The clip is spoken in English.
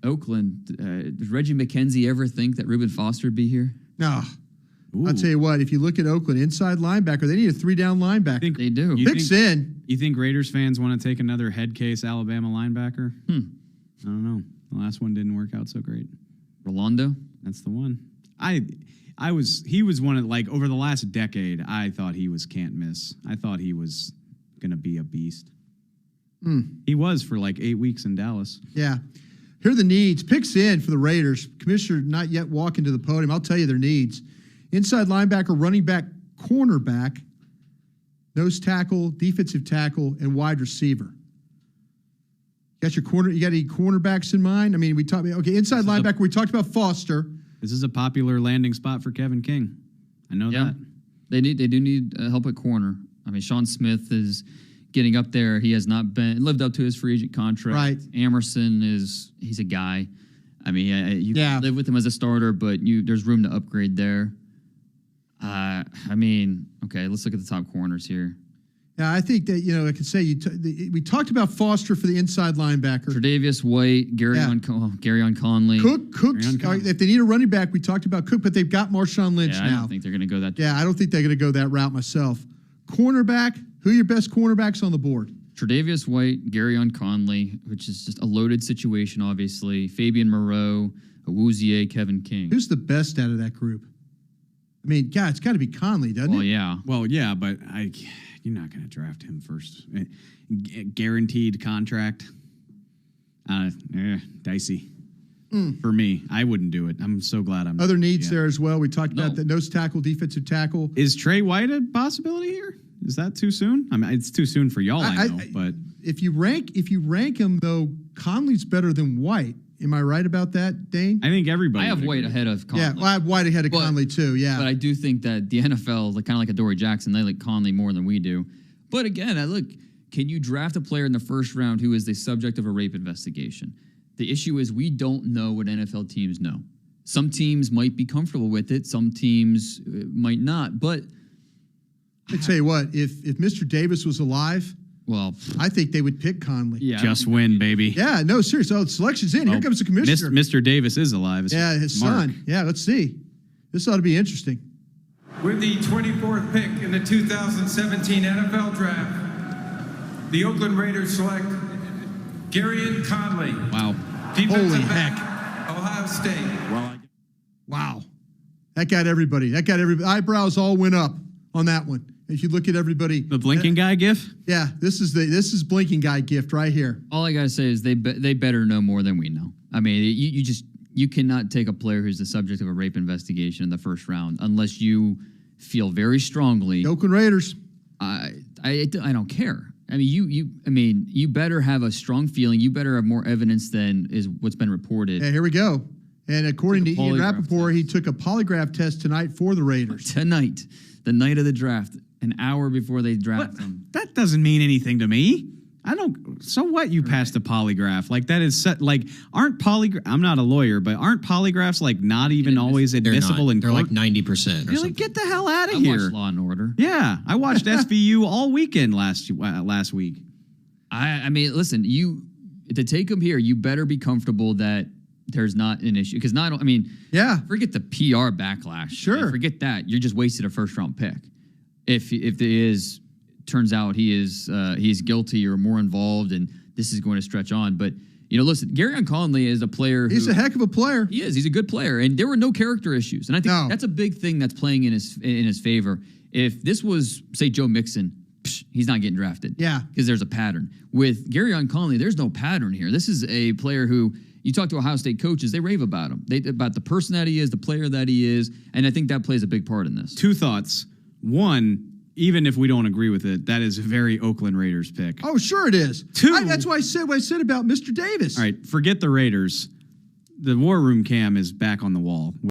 Oakland, does Reggie McKenzie ever think that Reuben Foster would be here? No. Ooh. I'll tell you what, if you look at Oakland, inside linebacker, they need a 3-down linebacker. They do. Picks in. You think Raiders fans want to take another head case Alabama linebacker? I don't know. The last one didn't work out so great. Rolando? That's the one. He was one of, like, over the last decade, I thought he was can't miss. I thought he was going to be a beast. He was for like 8 weeks in Dallas. Yeah. Here are the needs. Picks in for the Raiders. Commissioner not yet walking to the podium. I'll tell you their needs. Inside linebacker, running back, cornerback, nose tackle, defensive tackle, and wide receiver. You got any cornerbacks in mind? I mean, inside linebacker, we talked about Foster. This is a popular landing spot for Kevin King. I know that. They do need help at corner. I mean, Sean Smith is getting up there. He has not lived up to his free agent contract. Right. Emerson he's a guy. I mean, you can live with him as a starter, but there's room to upgrade there. I mean, okay, let's look at the top corners here. Yeah, I think that, I could say we talked about Foster for the inside linebacker. Tre'Davious White, Gareon Conley. Cook's, if they need a running back, we talked about Cook, but they've got Marshawn Lynch now. I don't think they're going to go that. Yeah, I don't think they're going to go that route myself. Cornerback, who are your best cornerbacks on the board? Tre'Davious White, Gareon Conley, which is just a loaded situation, obviously. Fabian Moreau, Awuzie, Kevin King. Who's the best out of that group? I mean, God, it's got to be Conley, doesn't it? Well, yeah, but you're not going to draft him first. Guaranteed contract. Dicey. For me, I wouldn't do it. I'm so glad I'm. Other needs there as well. We talked about the nose tackle, defensive tackle. Is Trey White a possibility here? Is that too soon? I mean, it's too soon for y'all, I know. But if you rank him though, Conley's better than White. Am I right about that, Dane? I think everybody. I have White ahead of Conley. Yeah, well, I have White ahead of Conley too. Yeah, but I do think that the NFL, kind of like a Dory Jackson, they like Conley more than we do. But again, can you draft a player in the first round who is the subject of a rape investigation? The issue is we don't know what NFL teams know. Some teams might be comfortable with it. Some teams might not. But I tell you what, if Mr. Davis was alive, I think they would pick Conley. Yeah, just win, baby. Yeah, no, seriously. Oh, the selection's in. Here comes the commissioner. Mr. Davis is alive. His Mark. son. Yeah, let's see. This ought to be interesting. With the 24th pick in the 2017 NFL Draft, the Oakland Raiders select Gareon Conley. Wow. Holy heck. Ohio State. Wow. That got everybody. Eyebrows all went up on that one. If you look at everybody. The blinking guy gif? Yeah, this is blinking guy gift right here. All I got to say is they better know more than we know. I mean, you cannot take a player who's the subject of a rape investigation in the first round unless you feel very strongly. The Oakland Raiders. I don't care. I mean, you better have a strong feeling. You better have more evidence than is what's been reported. Yeah, here we go. And according to Ian Rappaport, he took a polygraph test tonight for the Raiders. Tonight, the night of the draft, an hour before they draft him. That doesn't mean anything to me. I don't. So what? You passed a polygraph? Like that is set. Like aren't polygraph? I'm not a lawyer, but aren't polygraphs like not even always admissible in court? They're like 90%. You're like, get the hell out of here! I watched Law and Order. Yeah, I watched SVU all weekend last week. I mean, listen, to take him here, you better be comfortable that there's not an issue because forget the PR backlash. Sure, forget that. You just wasted a first round pick. If there is. Turns out he's guilty or more involved, and this is going to stretch on. But listen, Gareon Conley is a player. He's a heck of a player. He is. He's a good player, and there were no character issues. And I think that's a big thing that's playing in his favor. If this was, say, Joe Mixon, he's not getting drafted. Yeah, because there's a pattern. With Gareon Conley, there's no pattern here. This is a player who you talk to Ohio State coaches, they rave about him. About the person that he is, the player that he is, and I think that plays a big part in this. Two thoughts. One. Even if we don't agree with it, that is a very Oakland Raiders pick. Oh, sure it is. Two. That's why I said what I said about Mr. Davis. All right, forget the Raiders. The War Room cam is back on the wall.